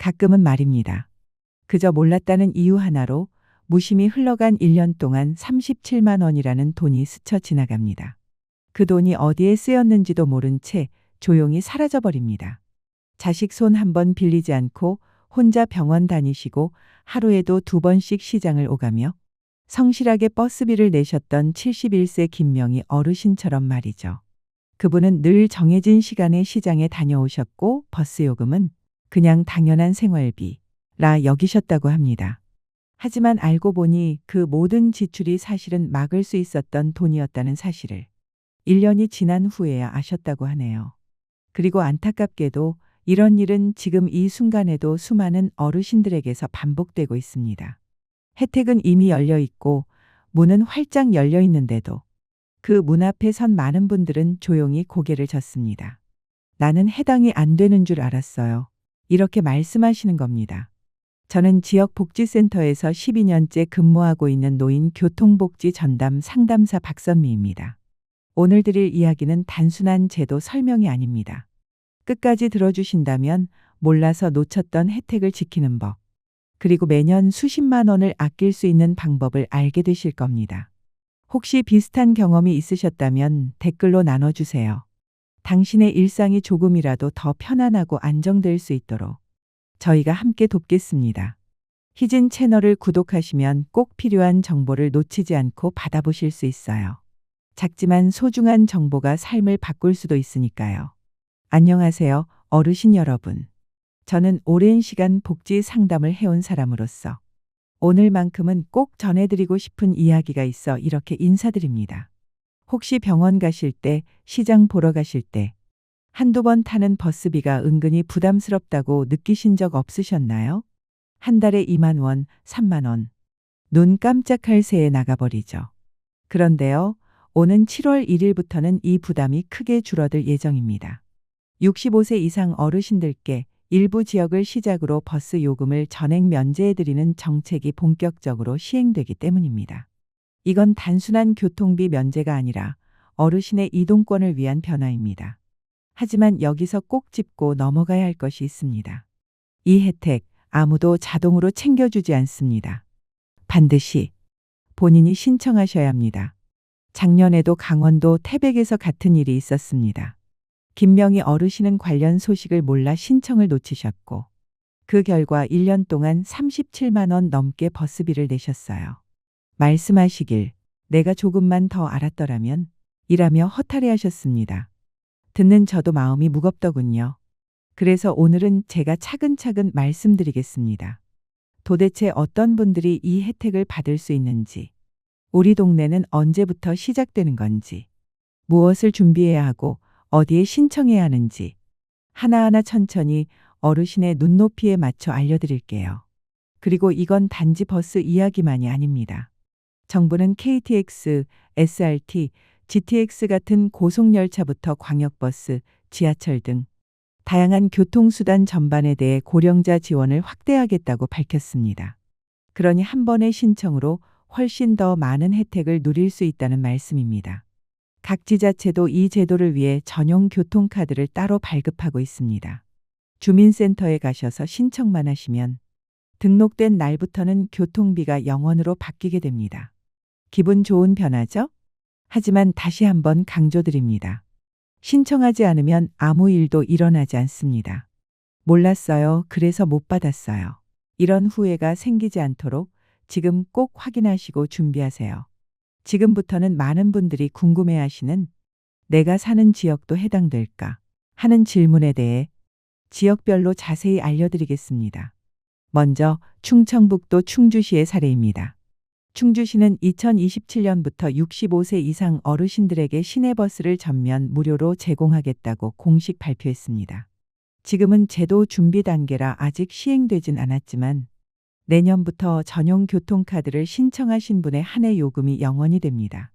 가끔은 말입니다. 그저 몰랐다는 이유 하나로 무심히 흘러간 1년 동안 37만 원이라는 돈이 스쳐 지나갑니다. 그 돈이 어디에 쓰였는지도 모른 채 조용히 사라져버립니다. 자식 손 한 번 빌리지 않고 혼자 병원 다니시고 하루에도 2번씩 시장을 오가며 성실하게 버스비를 내셨던 71세 김명희 어르신처럼 말이죠. 그분은 늘 정해진 시간에 시장에 다녀오셨고 버스 요금은 그냥 당연한 생활비라 여기셨다고 합니다. 하지만 알고 보니 그 모든 지출이 사실은 막을 수 있었던 돈이었다는 사실을 1년이 지난 후에야 아셨다고 하네요. 그리고 안타깝게도 이런 일은 지금 이 순간에도 수많은 어르신들에게서 반복되고 있습니다. 혜택은 이미 열려 있고 문은 활짝 열려 있는데도 그 문 앞에 선 많은 분들은 조용히 고개를 젓습니다. 나는 해당이 안 되는 줄 알았어요. 이렇게 말씀하시는 겁니다. 저는 지역복지센터에서 12년째 근무하고 있는 노인 교통복지 전담 상담사 박선미입니다. 오늘 드릴 이야기는 단순한 제도 설명이 아닙니다. 끝까지 들어주신다면 몰라서 놓쳤던 혜택을 지키는 법, 그리고 매년 수십만 원을 아낄 수 있는 방법을 알게 되실 겁니다. 혹시 비슷한 경험이 있으셨다면 댓글로 나눠주세요. 당신의 일상이 조금이라도 더 편안하고 안정될 수 있도록 저희가 함께 돕겠습니다. 희진 채널을 구독하시면 꼭 필요한 정보를 놓치지 않고 받아보실 수 있어요. 작지만 소중한 정보가 삶을 바꿀 수도 있으니까요. 안녕하세요, 어르신 여러분. 저는 오랜 시간 복지 상담을 해온 사람으로서 오늘만큼은 꼭 전해드리고 싶은 이야기가 있어 이렇게 인사드립니다. 혹시 병원 가실 때, 시장 보러 가실 때 한두 번 타는 버스비가 은근히 부담스럽다고 느끼신 적 없으셨나요? 한 달에 2만 원, 3만 원. 눈 깜짝할 새에 나가버리죠. 그런데요, 오는 7월 1일부터는 이 부담이 크게 줄어들 예정입니다. 65세 이상 어르신들께 일부 지역을 시작으로 버스 요금을 전액 면제해드리는 정책이 본격적으로 시행되기 때문입니다. 이건 단순한 교통비 면제가 아니라 어르신의 이동권을 위한 변화입니다. 하지만 여기서 꼭 짚고 넘어가야 할 것이 있습니다. 이 혜택 아무도 자동으로 챙겨주지 않습니다. 반드시 본인이 신청하셔야 합니다. 작년에도 강원도 태백에서 같은 일이 있었습니다. 김명희 어르신은 관련 소식을 몰라 신청을 놓치셨고 그 결과 1년 동안 37만 원 넘게 버스비를 내셨어요. 말씀하시길 내가 조금만 더 알았더라면 이라며 허탈해하셨습니다. 듣는 저도 마음이 무겁더군요. 그래서 오늘은 제가 차근차근 말씀드리겠습니다. 도대체 어떤 분들이 이 혜택을 받을 수 있는지, 우리 동네는 언제부터 시작되는 건지, 무엇을 준비해야 하고 어디에 신청해야 하는지 하나하나 천천히 어르신의 눈높이에 맞춰 알려드릴게요. 그리고 이건 단지 버스 이야기만이 아닙니다. 정부는 KTX, SRT, GTX 같은 고속열차부터 광역버스, 지하철 등 다양한 교통수단 전반에 대해 고령자 지원을 확대하겠다고 밝혔습니다. 그러니 한 번의 신청으로 훨씬 더 많은 혜택을 누릴 수 있다는 말씀입니다. 각 지자체도 이 제도를 위해 전용 교통카드를 따로 발급하고 있습니다. 주민센터에 가셔서 신청만 하시면 등록된 날부터는 교통비가 0원으로 바뀌게 됩니다. 기분 좋은 변화죠? 하지만 다시 한번 강조드립니다. 신청하지 않으면 아무 일도 일어나지 않습니다. 몰랐어요. 그래서 못 받았어요. 이런 후회가 생기지 않도록 지금 꼭 확인하시고 준비하세요. 지금부터는 많은 분들이 궁금해하시는 내가 사는 지역도 해당될까 하는 질문에 대해 지역별로 자세히 알려드리겠습니다. 먼저 충청북도 충주시의 사례입니다. 충주시는 2027년부터 65세 이상 어르신들에게 시내버스를 전면 무료로 제공하겠다고 공식 발표했습니다. 지금은 제도 준비 단계라 아직 시행되진 않았지만 내년부터 전용 교통카드를 신청하신 분의 한 해 요금이 0원이 됩니다.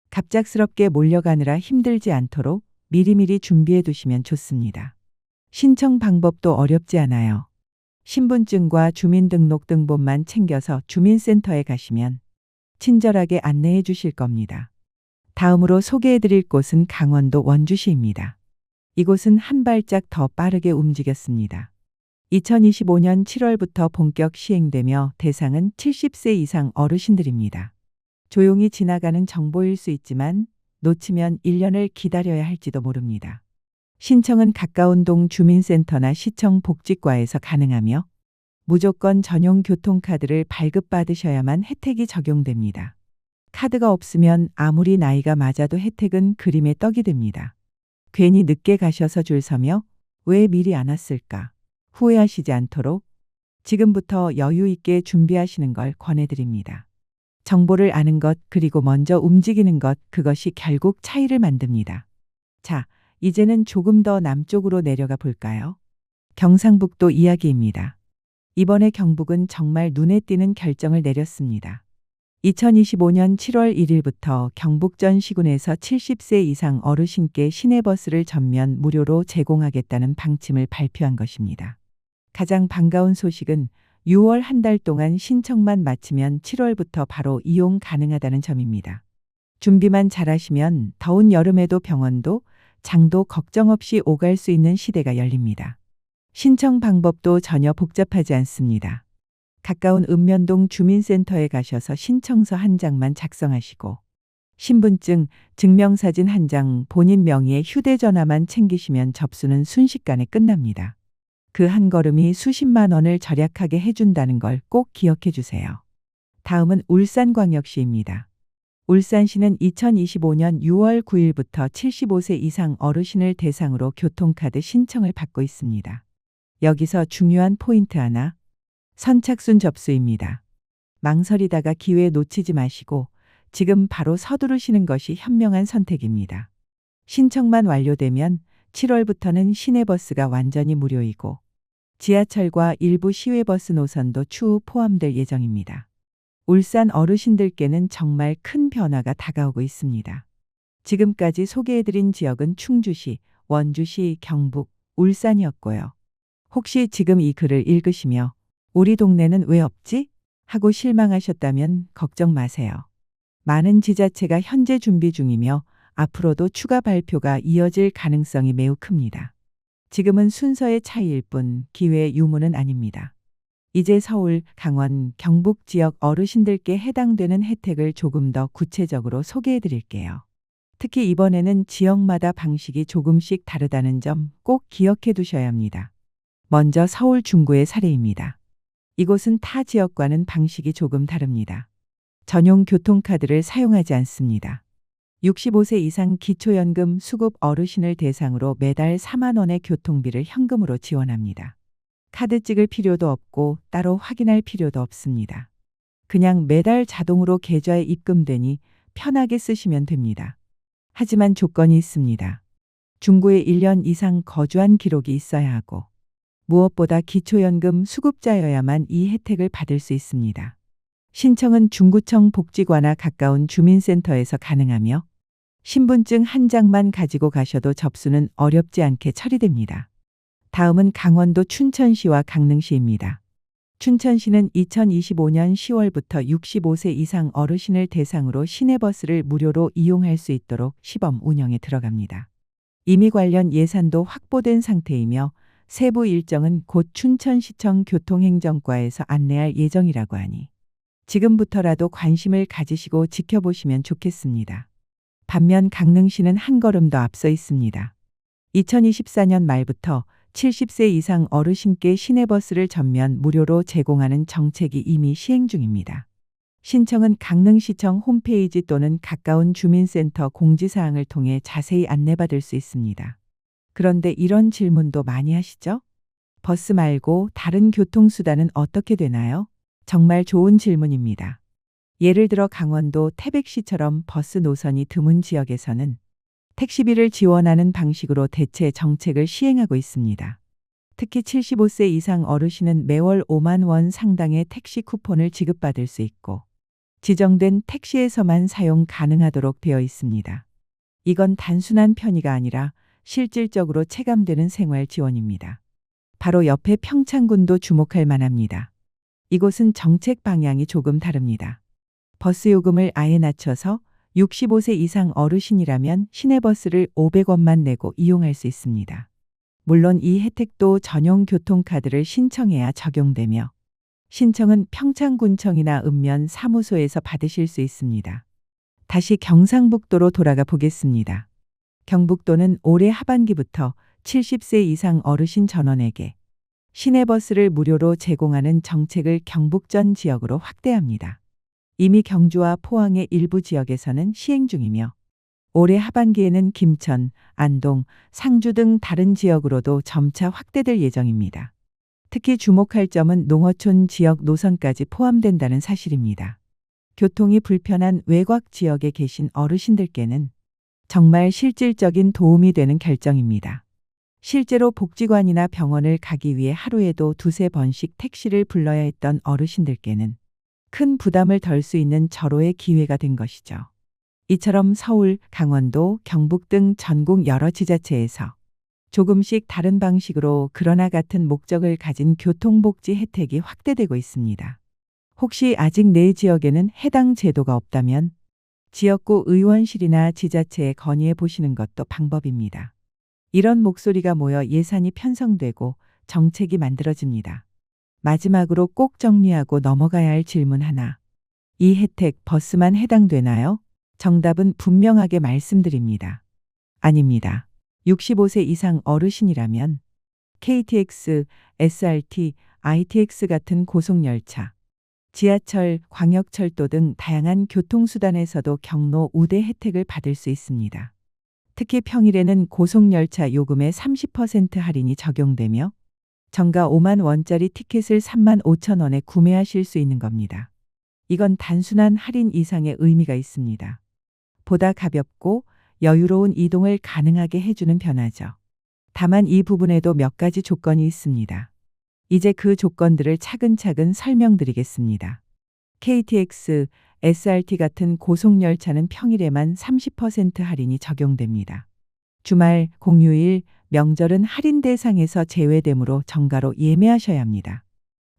갑작스럽게 몰려가느라 힘들지 않도록 미리미리 준비해 두시면 좋습니다. 신청 방법도 어렵지 않아요. 신분증과 주민등록등본만 챙겨서 주민센터에 가시면 친절하게 안내해 주실 겁니다. 다음으로 소개해 드릴 곳은 강원도 원주시입니다. 이곳은 한 발짝 더 빠르게 움직였습니다. 2025년 7월부터 본격 시행되며 대상은 70세 이상 어르신들입니다. 조용히 지나가는 정보일 수 있지만 놓치면 1년을 기다려야 할지도 모릅니다. 신청은 가까운 동 주민센터나 시청 복지과에서 가능하며 무조건 전용 교통카드를 발급받으셔야만 혜택이 적용됩니다. 카드가 없으면 아무리 나이가 맞아도 혜택은 그림의 떡이 됩니다. 괜히 늦게 가셔서 줄 서며 왜 미리 안 왔을까 후회하시지 않도록 지금부터 여유 있게 준비하시는 걸 권해드립니다. 정보를 아는 것 그리고 먼저 움직이는 것 그것이 결국 차이를 만듭니다. 자, 이제는 조금 더 남쪽으로 내려가 볼까요? 경상북도 이야기입니다. 이번에 경북은 정말 눈에 띄는 결정을 내렸습니다. 2025년 7월 1일부터 경북 전 시군에서 70세 이상 어르신께 시내버스를 전면 무료로 제공하겠다는 방침을 발표한 것입니다. 가장 반가운 소식은 6월 한 달 동안 신청만 마치면 7월부터 바로 이용 가능하다는 점입니다. 준비만 잘하시면 더운 여름에도 병원도 장도 걱정 없이 오갈 수 있는 시대가 열립니다. 신청 방법도 전혀 복잡하지 않습니다. 가까운 읍면동 주민센터에 가셔서 신청서 한 장만 작성하시고 신분증, 증명사진 한 장, 본인 명의의 휴대전화만 챙기시면 접수는 순식간에 끝납니다. 그 한 걸음이 수십만 원을 절약하게 해준다는 걸 꼭 기억해 주세요. 다음은 울산광역시입니다. 울산시는 2025년 6월 9일부터 75세 이상 어르신을 대상으로 교통카드 신청을 받고 있습니다. 여기서 중요한 포인트 하나, 선착순 접수입니다. 망설이다가 기회 놓치지 마시고 지금 바로 서두르시는 것이 현명한 선택입니다. 신청만 완료되면 7월부터는 시내버스가 완전히 무료이고 지하철과 일부 시외버스 노선도 추후 포함될 예정입니다. 울산 어르신들께는 정말 큰 변화가 다가오고 있습니다. 지금까지 소개해드린 지역은 충주시, 원주시, 경북, 울산이었고요. 혹시 지금 이 글을 읽으시며 우리 동네는 왜 없지? 하고 실망하셨다면 걱정 마세요. 많은 지자체가 현재 준비 중이며 앞으로도 추가 발표가 이어질 가능성이 매우 큽니다. 지금은 순서의 차이일 뿐 기회의 유무는 아닙니다. 이제 서울, 강원, 경북 지역 어르신들께 해당되는 혜택을 조금 더 구체적으로 소개해 드릴게요. 특히 이번에는 지역마다 방식이 조금씩 다르다는 점 꼭 기억해 두셔야 합니다. 먼저 서울 중구의 사례입니다. 이곳은 타 지역과는 방식이 조금 다릅니다. 전용 교통카드를 사용하지 않습니다. 65세 이상 기초연금 수급 어르신을 대상으로 매달 4만 원의 교통비를 현금으로 지원합니다. 카드 찍을 필요도 없고 따로 확인할 필요도 없습니다. 그냥 매달 자동으로 계좌에 입금되니 편하게 쓰시면 됩니다. 하지만 조건이 있습니다. 중구에 1년 이상 거주한 기록이 있어야 하고 무엇보다 기초연금 수급자여야만 이 혜택을 받을 수 있습니다. 신청은 중구청 복지과나 가까운 주민센터에서 가능하며 신분증 한 장만 가지고 가셔도 접수는 어렵지 않게 처리됩니다. 다음은 강원도 춘천시와 강릉시입니다. 춘천시는 2025년 10월부터 65세 이상 어르신을 대상으로 시내버스를 무료로 이용할 수 있도록 시범 운영에 들어갑니다. 이미 관련 예산도 확보된 상태이며 세부 일정은 곧 춘천시청 교통행정과에서 안내할 예정이라고 하니 지금부터라도 관심을 가지시고 지켜보시면 좋겠습니다. 반면 강릉시는 한 걸음 더 앞서 있습니다. 2024년 말부터 70세 이상 어르신께 시내버스를 전면 무료로 제공하는 정책이 이미 시행 중입니다. 신청은 강릉시청 홈페이지 또는 가까운 주민센터 공지사항을 통해 자세히 안내받을 수 있습니다. 그런데 이런 질문도 많이 하시죠? 버스 말고 다른 교통수단은 어떻게 되나요? 정말 좋은 질문입니다. 예를 들어 강원도 태백시처럼 버스 노선이 드문 지역에서는 택시비를 지원하는 방식으로 대체 정책을 시행하고 있습니다. 특히 75세 이상 어르신은 매월 5만 원 상당의 택시 쿠폰을 지급받을 수 있고 지정된 택시에서만 사용 가능하도록 되어 있습니다. 이건 단순한 편의가 아니라 실질적으로 체감되는 생활 지원입니다. 바로 옆에 평창군도 주목할 만합니다. 이곳은 정책 방향이 조금 다릅니다. 버스 요금을 아예 낮춰서 65세 이상 어르신이라면 시내버스를 500원만 내고 이용할 수 있습니다. 물론 이 혜택도 전용 교통카드를 신청해야 적용되며 신청은 평창군청이나 읍면 사무소에서 받으실 수 있습니다. 다시 경상북도로 돌아가 보겠습니다. 경북도는 올해 하반기부터 70세 이상 어르신 전원에게 시내버스를 무료로 제공하는 정책을 경북 전 지역으로 확대합니다. 이미 경주와 포항의 일부 지역에서는 시행 중이며 올해 하반기에는 김천, 안동, 상주 등 다른 지역으로도 점차 확대될 예정입니다. 특히 주목할 점은 농어촌 지역 노선까지 포함된다는 사실입니다. 교통이 불편한 외곽 지역에 계신 어르신들께는 정말 실질적인 도움이 되는 결정입니다. 실제로 복지관이나 병원을 가기 위해 하루에도 두세 번씩 택시를 불러야 했던 어르신들께는 큰 부담을 덜 수 있는 절호의 기회가 된 것이죠. 이처럼 서울, 강원도, 경북 등 전국 여러 지자체에서 조금씩 다른 방식으로 그러나 같은 목적을 가진 교통복지 혜택이 확대되고 있습니다. 혹시 아직 내 지역에는 해당 제도가 없다면 지역구 의원실이나 지자체에 건의해 보시는 것도 방법입니다. 이런 목소리가 모여 예산이 편성되고 정책이 만들어집니다. 마지막으로 꼭 정리하고 넘어가야 할 질문 하나. 이 혜택 버스만 해당되나요? 정답은 분명하게 말씀드립니다. 아닙니다. 65세 이상 어르신이라면 KTX, SRT, ITX 같은 고속열차, 지하철, 광역철도 등 다양한 교통수단에서도 경로 우대 혜택을 받을 수 있습니다. 특히 평일에는 고속열차 요금의 30% 할인이 적용되며 정가 5만 원짜리 티켓을 3만 5천 원에 구매하실 수 있는 겁니다. 이건 단순한 할인 이상의 의미가 있습니다. 보다 가볍고 여유로운 이동을 가능하게 해주는 변화죠. 다만 이 부분에도 몇 가지 조건이 있습니다. 이제 그 조건들을 차근차근 설명드리겠습니다. KTX, SRT 같은 고속열차는 평일에만 30% 할인이 적용됩니다. 주말, 공휴일, 명절은 할인 대상에서 제외되므로 정가로 예매하셔야 합니다.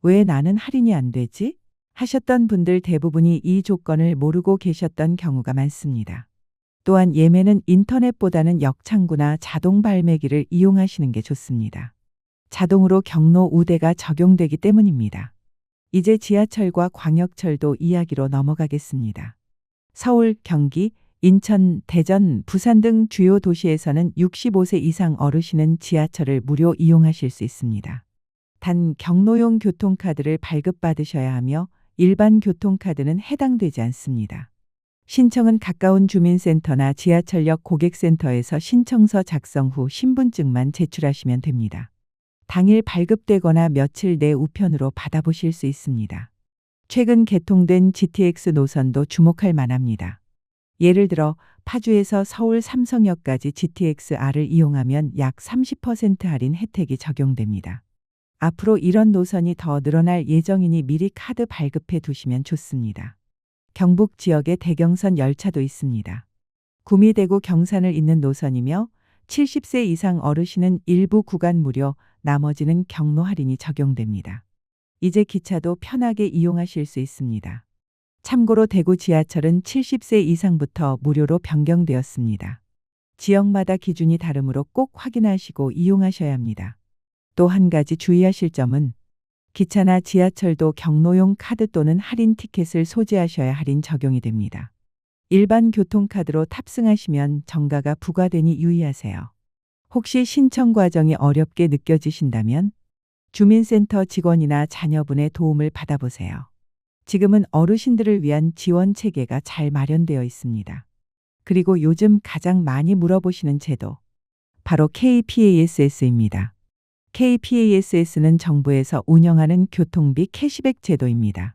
왜 나는 할인이 안 되지? 하셨던 분들 대부분이 이 조건을 모르고 계셨던 경우가 많습니다. 또한 예매는 인터넷보다는 역창구나 자동 발매기를 이용하시는 게 좋습니다. 자동으로 경로 우대가 적용되기 때문입니다. 이제 지하철과 광역철도 이야기로 넘어가겠습니다. 서울, 경기, 인천, 대전, 부산 등 주요 도시에서는 65세 이상 어르신은 지하철을 무료 이용하실 수 있습니다. 단 경로용 교통카드를 발급받으셔야 하며 일반 교통카드는 해당되지 않습니다. 신청은 가까운 주민센터나 지하철역 고객센터에서 신청서 작성 후 신분증만 제출하시면 됩니다. 당일 발급되거나 며칠 내 우편으로 받아보실 수 있습니다. 최근 개통된 GTX 노선도 주목할 만합니다. 예를 들어 파주에서 서울 삼성역까지 GTX-R을 이용하면 약 30% 할인 혜택이 적용됩니다. 앞으로 이런 노선이 더 늘어날 예정이니 미리 카드 발급해 두시면 좋습니다. 경북 지역에 대경선 열차도 있습니다. 구미, 대구, 경산을 잇는 노선이며 70세 이상 어르신은 일부 구간 무료, 나머지는 경로 할인이 적용됩니다. 이제 기차도 편하게 이용하실 수 있습니다. 참고로 대구 지하철은 70세 이상부터 무료로 변경되었습니다. 지역마다 기준이 다르므로 꼭 확인하시고 이용하셔야 합니다. 또 한 가지 주의하실 점은 기차나 지하철도 경로용 카드 또는 할인 티켓을 소지하셔야 할인 적용이 됩니다. 일반 교통카드로 탑승하시면 정가가 부과되니 유의하세요. 혹시 신청 과정이 어렵게 느껴지신다면 주민센터 직원이나 자녀분의 도움을 받아보세요. 지금은 어르신들을 위한 지원 체계가 잘 마련되어 있습니다. 그리고 요즘 가장 많이 물어보시는 제도, 바로 KPASS입니다. KPASS는 정부에서 운영하는 교통비 캐시백 제도입니다.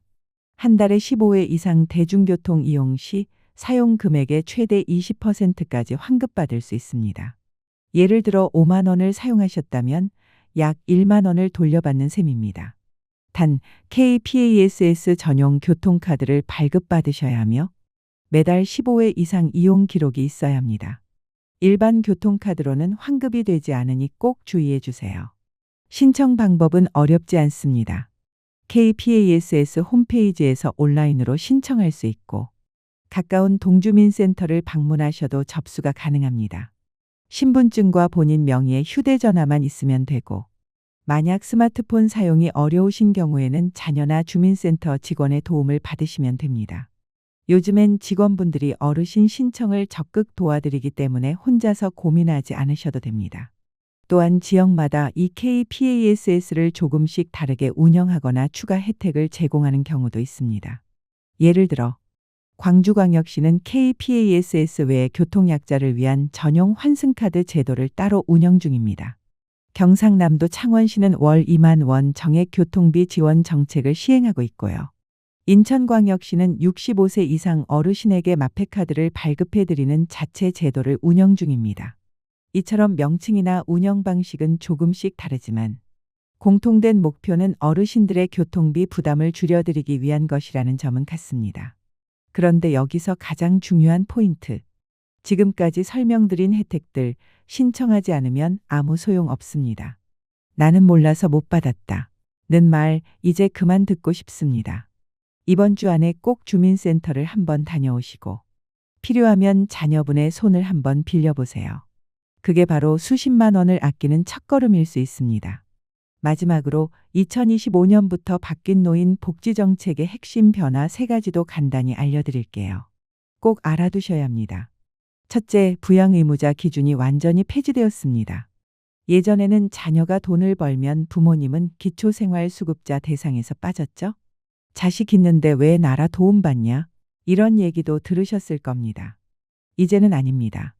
한 달에 15회 이상 대중교통 이용 시 사용 금액의 최대 20%까지 환급받을 수 있습니다. 예를 들어 5만 원을 사용하셨다면 약 1만 원을 돌려받는 셈입니다. 단 KPASS 전용 교통카드를 발급받으셔야 하며 매달 15회 이상 이용 기록이 있어야 합니다. 일반 교통카드로는 환급이 되지 않으니 꼭 주의해 주세요. 신청 방법은 어렵지 않습니다. KPASS 홈페이지에서 온라인으로 신청할 수 있고 가까운 동주민센터를 방문하셔도 접수가 가능합니다. 신분증과 본인 명의의 휴대전화만 있으면 되고, 만약 스마트폰 사용이 어려우신 경우에는 자녀나 주민센터 직원의 도움을 받으시면 됩니다. 요즘엔 직원분들이 어르신 신청을 적극 도와드리기 때문에 혼자서 고민하지 않으셔도 됩니다. 또한 지역마다 이 KPASS를 조금씩 다르게 운영하거나 추가 혜택을 제공하는 경우도 있습니다. 예를 들어 광주광역시는 KPASS 외에 교통약자를 위한 전용 환승카드 제도를 따로 운영 중입니다. 경상남도 창원시는 월 2만 원 정액 교통비 지원 정책을 시행하고 있고요. 인천광역시는 65세 이상 어르신에게 마페카드를 발급해드리는 자체 제도를 운영 중입니다. 이처럼 명칭이나 운영 방식은 조금씩 다르지만 공통된 목표는 어르신들의 교통비 부담을 줄여드리기 위한 것이라는 점은 같습니다. 그런데 여기서 가장 중요한 포인트. 지금까지 설명드린 혜택들 신청하지 않으면 아무 소용 없습니다. 나는 몰라서 못 받았다. 는 말 이제 그만 듣고 싶습니다. 이번 주 안에 꼭 주민센터를 한번 다녀오시고 필요하면 자녀분의 손을 한번 빌려보세요. 그게 바로 수십만 원을 아끼는 첫걸음일 수 있습니다. 마지막으로 2025년부터 바뀐 노인 복지정책의 핵심 변화 3가지도 간단히 알려드릴게요. 꼭 알아두셔야 합니다. 첫째, 부양 의무자 기준이 완전히 폐지되었습니다. 예전에는 자녀가 돈을 벌면 부모님은 기초생활수급자 대상에서 빠졌죠? 자식 있는데 왜 나라 도움받냐? 이런 얘기도 들으셨을 겁니다. 이제는 아닙니다.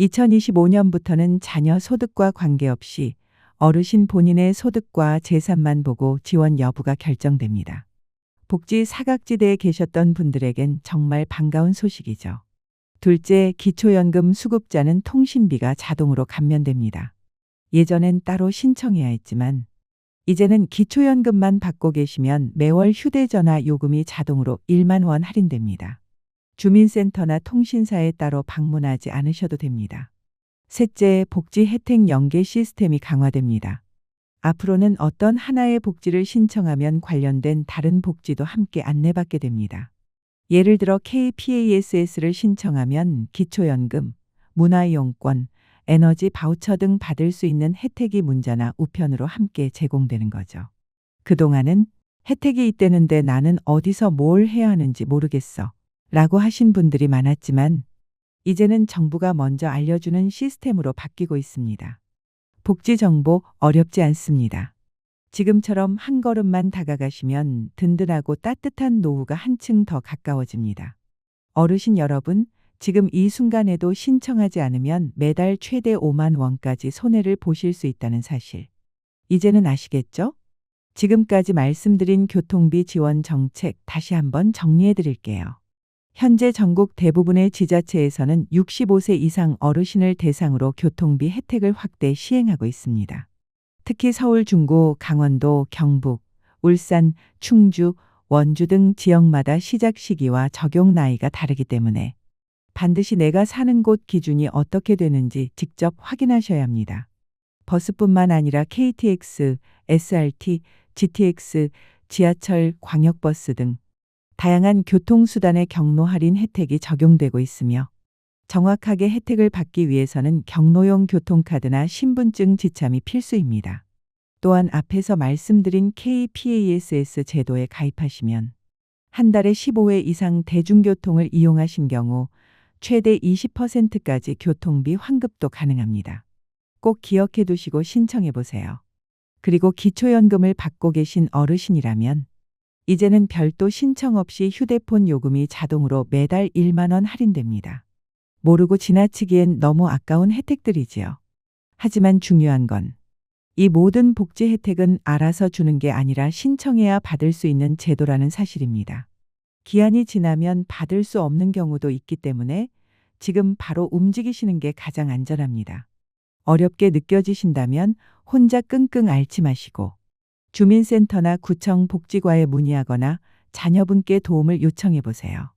2025년부터는 자녀 소득과 관계없이 어르신 본인의 소득과 재산만 보고 지원 여부가 결정됩니다. 복지 사각지대에 계셨던 분들에겐 정말 반가운 소식이죠. 둘째, 기초연금 수급자는 통신비가 자동으로 감면됩니다. 예전엔 따로 신청해야 했지만 이제는 기초연금만 받고 계시면 매월 휴대전화 요금이 자동으로 1만 원 할인됩니다. 주민센터나 통신사에 따로 방문하지 않으셔도 됩니다. 셋째, 복지 혜택 연계 시스템이 강화됩니다. 앞으로는 어떤 하나의 복지를 신청하면 관련된 다른 복지도 함께 안내받게 됩니다. 예를 들어 KPASS를 신청하면 기초연금, 문화이용권, 에너지 바우처 등 받을 수 있는 혜택이 문자나 우편으로 함께 제공되는 거죠. 그동안은 혜택이 있대는데 나는 어디서 뭘 해야 하는지 모르겠어 라고 하신 분들이 많았지만 이제는 정부가 먼저 알려주는 시스템으로 바뀌고 있습니다. 복지 정보 어렵지 않습니다. 지금처럼 한 걸음만 다가가시면 든든하고 따뜻한 노후가 한층 더 가까워집니다. 어르신 여러분, 지금 이 순간에도 신청하지 않으면 매달 최대 5만 원까지 손해를 보실 수 있다는 사실. 이제는 아시겠죠? 지금까지 말씀드린 교통비 지원 정책 다시 한번 정리해 드릴게요. 현재 전국 대부분의 지자체에서는 65세 이상 어르신을 대상으로 교통비 혜택을 확대 시행하고 있습니다. 특히 서울 중구, 강원도, 경북, 울산, 충주, 원주 등 지역마다 시작 시기와 적용 나이가 다르기 때문에 반드시 내가 사는 곳 기준이 어떻게 되는지 직접 확인하셔야 합니다. 버스뿐만 아니라 KTX, SRT, GTX, 지하철, 광역버스 등 다양한 교통수단의 경로 할인 혜택이 적용되고 있으며 정확하게 혜택을 받기 위해서는 경로용 교통카드나 신분증 지참이 필수입니다. 또한 앞에서 말씀드린 KPASS 제도에 가입하시면 한 달에 15회 이상 대중교통을 이용하신 경우 최대 20%까지 교통비 환급도 가능합니다. 꼭 기억해 두시고 신청해 보세요. 그리고 기초연금을 받고 계신 어르신이라면 이제는 별도 신청 없이 휴대폰 요금이 자동으로 매달 1만 원 할인됩니다. 모르고 지나치기엔 너무 아까운 혜택들이지요. 하지만 중요한 건 이 모든 복지 혜택은 알아서 주는 게 아니라 신청해야 받을 수 있는 제도라는 사실입니다. 기한이 지나면 받을 수 없는 경우도 있기 때문에 지금 바로 움직이시는 게 가장 안전합니다. 어렵게 느껴지신다면 혼자 끙끙 앓지 마시고 주민센터나 구청 복지과에 문의하거나 자녀분께 도움을 요청해 보세요.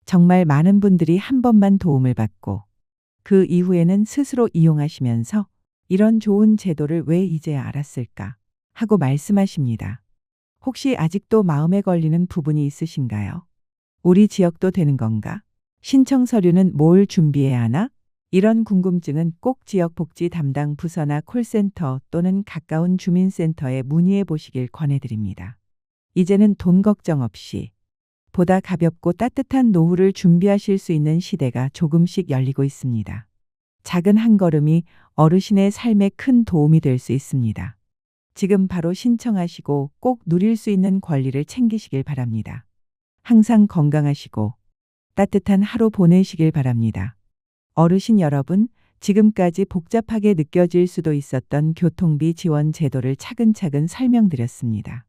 정말 많은 분들이 한 번만 도움을 받고 그 이후에는 스스로 이용하시면서 이런 좋은 제도를 왜 이제야 알았을까 하고 말씀하십니다. 혹시 아직도 마음에 걸리는 부분이 있으신가요? 우리 지역도 되는 건가? 신청 서류는 뭘 준비해야 하나? 이런 궁금증은 꼭 지역복지 담당 부서나 콜센터 또는 가까운 주민센터에 문의해 보시길 권해드립니다. 이제는 돈 걱정 없이 보다 가볍고 따뜻한 노후를 준비하실 수 있는 시대가 조금씩 열리고 있습니다. 작은 한 걸음이 어르신의 삶에 큰 도움이 될 수 있습니다. 지금 바로 신청하시고 꼭 누릴 수 있는 권리를 챙기시길 바랍니다. 항상 건강하시고 따뜻한 하루 보내시길 바랍니다. 어르신 여러분, 지금까지 복잡하게 느껴질 수도 있었던 교통비 지원 제도를 차근차근 설명드렸습니다.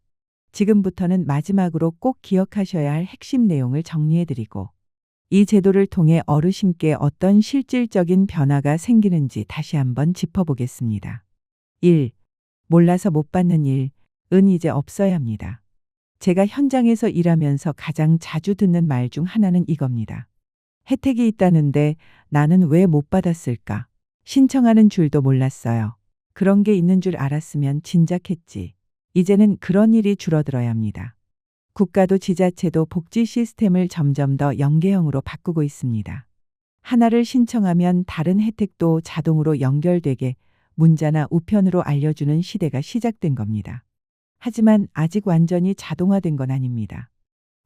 지금부터는 마지막으로 꼭 기억하셔야 할 핵심 내용을 정리해드리고 이 제도를 통해 어르신께 어떤 실질적인 변화가 생기는지 다시 한번 짚어보겠습니다. 1. 몰라서 못 받는 일은 이제 없어야 합니다. 제가 현장에서 일하면서 가장 자주 듣는 말 중 하나는 이겁니다. 혜택이 있다는데 나는 왜 못 받았을까? 신청하는 줄도 몰랐어요. 그런 게 있는 줄 알았으면 진작했지. 이제는 그런 일이 줄어들어야 합니다. 국가도 지자체도 복지 시스템을 점점 더 연계형으로 바꾸고 있습니다. 하나를 신청하면 다른 혜택도 자동으로 연결되게 문자나 우편으로 알려주는 시대가 시작된 겁니다. 하지만 아직 완전히 자동화된 건 아닙니다.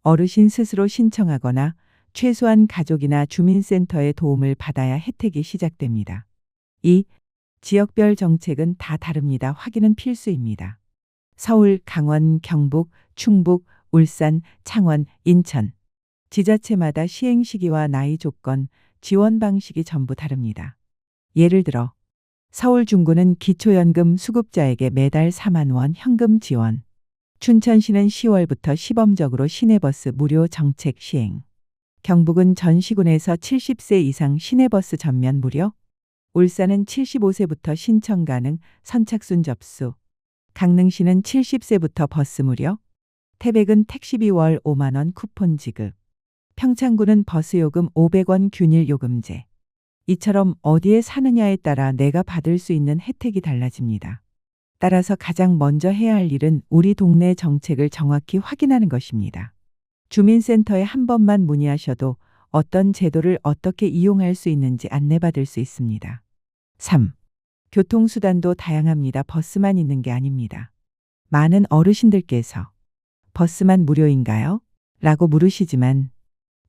어르신 스스로 신청하거나 최소한 가족이나 주민센터의 도움을 받아야 혜택이 시작됩니다. 2. 지역별 정책은 다 다릅니다. 확인은 필수입니다. 서울, 강원, 경북, 충북, 울산, 창원, 인천. 지자체마다 시행 시기와 나이 조건, 지원 방식이 전부 다릅니다. 예를 들어 서울 중구는 기초연금 수급자에게 매달 4만 원 현금 지원. 춘천시는 10월부터 시범적으로 시내버스 무료 정책 시행. 경북은 전 시군에서 70세 이상 시내버스 전면 무료. 울산은 75세부터 신청 가능 선착순 접수. 강릉시는 70세부터 버스 무료. 태백은 택시비 월 5만 원 쿠폰 지급. 평창군은 버스 요금 500원 균일 요금제. 이처럼 어디에 사느냐에 따라 내가 받을 수 있는 혜택이 달라집니다. 따라서 가장 먼저 해야 할 일은 우리 동네 정책을 정확히 확인하는 것입니다. 주민센터에 한 번만 문의하셔도 어떤 제도를 어떻게 이용할 수 있는지 안내받을 수 있습니다. 3. 교통수단도 다양합니다. 버스만 있는 게 아닙니다. 많은 어르신들께서 버스만 무료인가요? 라고 물으시지만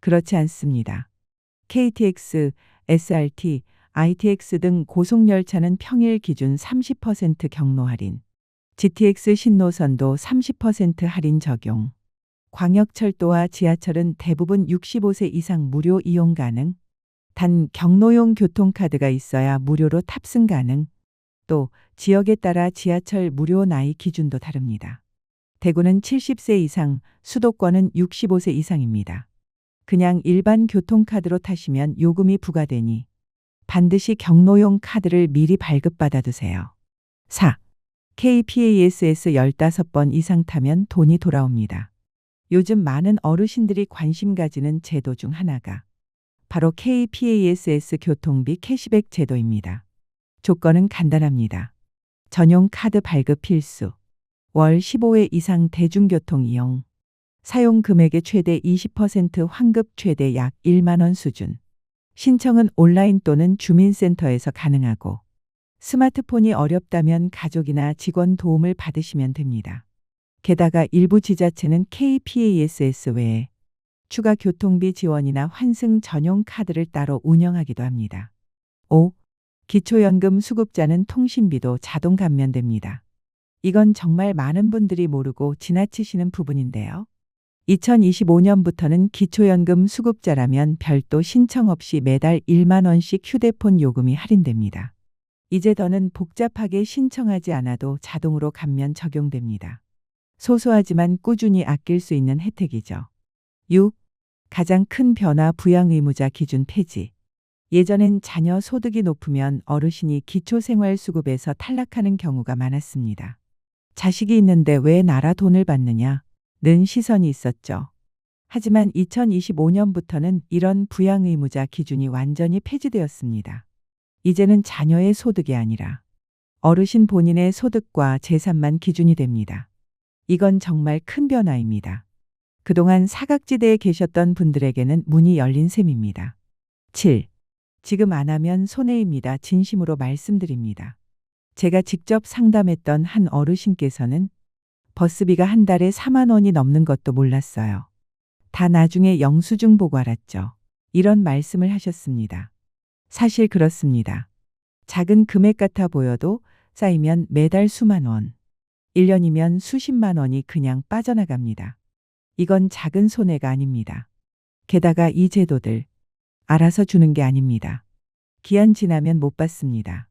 그렇지 않습니다. KTX, SRT, ITX 등 고속열차는 평일 기준 30% 경로 할인, GTX 신노선도 30% 할인 적용, 광역철도와 지하철은 대부분 65세 이상 무료 이용 가능, 단 경로용 교통카드가 있어야 무료로 탑승 가능, 또 지역에 따라 지하철 무료 나이 기준도 다릅니다. 대구는 70세 이상, 수도권은 65세 이상입니다. 그냥 일반 교통카드로 타시면 요금이 부과되니 반드시 경로용 카드를 미리 발급받아 두세요. 4. KPASS 15번 이상 타면 돈이 돌아옵니다. 요즘 많은 어르신들이 관심 가지는 제도 중 하나가 바로 KPASS 교통비 캐시백 제도입니다. 조건은 간단합니다. 전용 카드 발급 필수, 월 15회 이상 대중교통 이용, 사용 금액의 최대 20% 환급 최대 약 1만 원 수준. 신청은 온라인 또는 주민센터에서 가능하고 스마트폰이 어렵다면 가족이나 직원 도움을 받으시면 됩니다. 게다가 일부 지자체는 KPASS 외에 추가 교통비 지원이나 환승 전용 카드를 따로 운영하기도 합니다. 5. 기초연금 수급자는 통신비도 자동 감면됩니다. 이건 정말 많은 분들이 모르고 지나치시는 부분인데요. 2025년부터는 기초연금 수급자라면 별도 신청 없이 매달 1만 원씩 휴대폰 요금이 할인됩니다. 이제 더는 복잡하게 신청하지 않아도 자동으로 감면 적용됩니다. 소소하지만 꾸준히 아낄 수 있는 혜택이죠. 6. 가장 큰 변화 부양 의무자 기준 폐지. 예전엔 자녀 소득이 높으면 어르신이 기초생활수급에서 탈락하는 경우가 많았습니다. 자식이 있는데 왜 나라 돈을 받느냐? 는 시선이 있었죠. 하지만 2025년부터는 이런 부양 의무자 기준이 완전히 폐지되었습니다. 이제는 자녀의 소득이 아니라 어르신 본인의 소득과 재산만 기준이 됩니다. 이건 정말 큰 변화입니다. 그동안 사각지대에 계셨던 분들에게는 문이 열린 셈입니다. 7. 지금 안 하면 손해입니다. 진심으로 말씀드립니다. 제가 직접 상담했던 한 어르신께서는 버스비가 한 달에 4만 원이 넘는 것도 몰랐어요. 다 나중에 영수증 보고 알았죠. 이런 말씀을 하셨습니다. 사실 그렇습니다. 작은 금액 같아 보여도 쌓이면 매달 수만 원, 1년이면 수십만 원이 그냥 빠져나갑니다. 이건 작은 손해가 아닙니다. 게다가 이 제도들 알아서 주는 게 아닙니다. 기한 지나면 못 받습니다.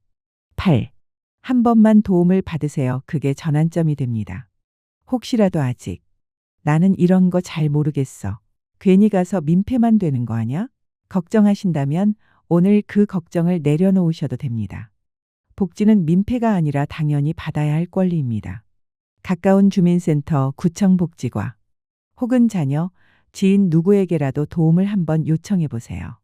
8. 한 번만 도움을 받으세요. 그게 전환점이 됩니다. 혹시라도 아직 나는 이런 거 잘 모르겠어. 괜히 가서 민폐만 되는 거 아냐? 걱정하신다면 오늘 그 걱정을 내려놓으셔도 됩니다. 복지는 민폐가 아니라 당연히 받아야 할 권리입니다. 가까운 주민센터, 구청 복지과 혹은 자녀, 지인 누구에게라도 도움을 한번 요청해 보세요.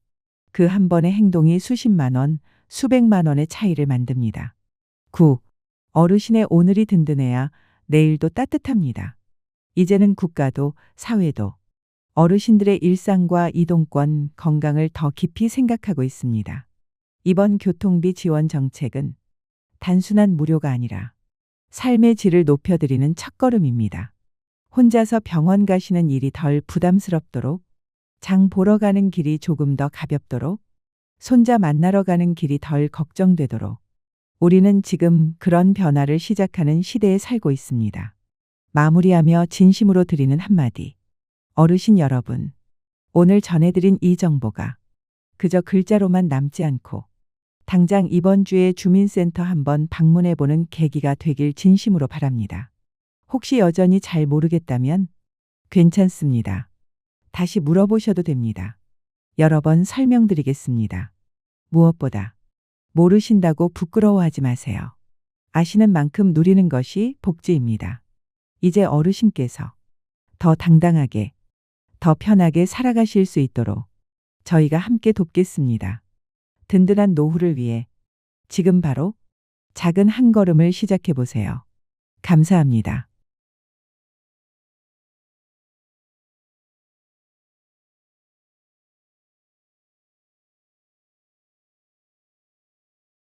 그 한 번의 행동이 수십만 원, 수백만 원의 차이를 만듭니다. 9. 어르신의 오늘이 든든해야 내일도 따뜻합니다. 이제는 국가도 사회도 어르신들의 일상과 이동권, 건강을 더 깊이 생각하고 있습니다. 이번 교통비 지원 정책은 단순한 무료가 아니라 삶의 질을 높여드리는 첫걸음입니다. 혼자서 병원 가시는 일이 덜 부담스럽도록, 장 보러 가는 길이 조금 더 가볍도록, 손자 만나러 가는 길이 덜 걱정되도록 우리는 지금 그런 변화를 시작하는 시대에 살고 있습니다. 마무리하며 진심으로 드리는 한마디. 어르신 여러분, 오늘 전해드린 이 정보가 그저 글자로만 남지 않고 당장 이번 주에 주민센터 한번 방문해보는 계기가 되길 진심으로 바랍니다. 혹시 여전히 잘 모르겠다면 괜찮습니다. 다시 물어보셔도 됩니다. 여러 번 설명드리겠습니다. 무엇보다 모르신다고 부끄러워하지 마세요. 아시는 만큼 누리는 것이 복지입니다. 이제 어르신께서 더 당당하게, 더 편하게 살아가실 수 있도록 저희가 함께 돕겠습니다. 든든한 노후를 위해 지금 바로 작은 한 걸음을 시작해 보세요. 감사합니다.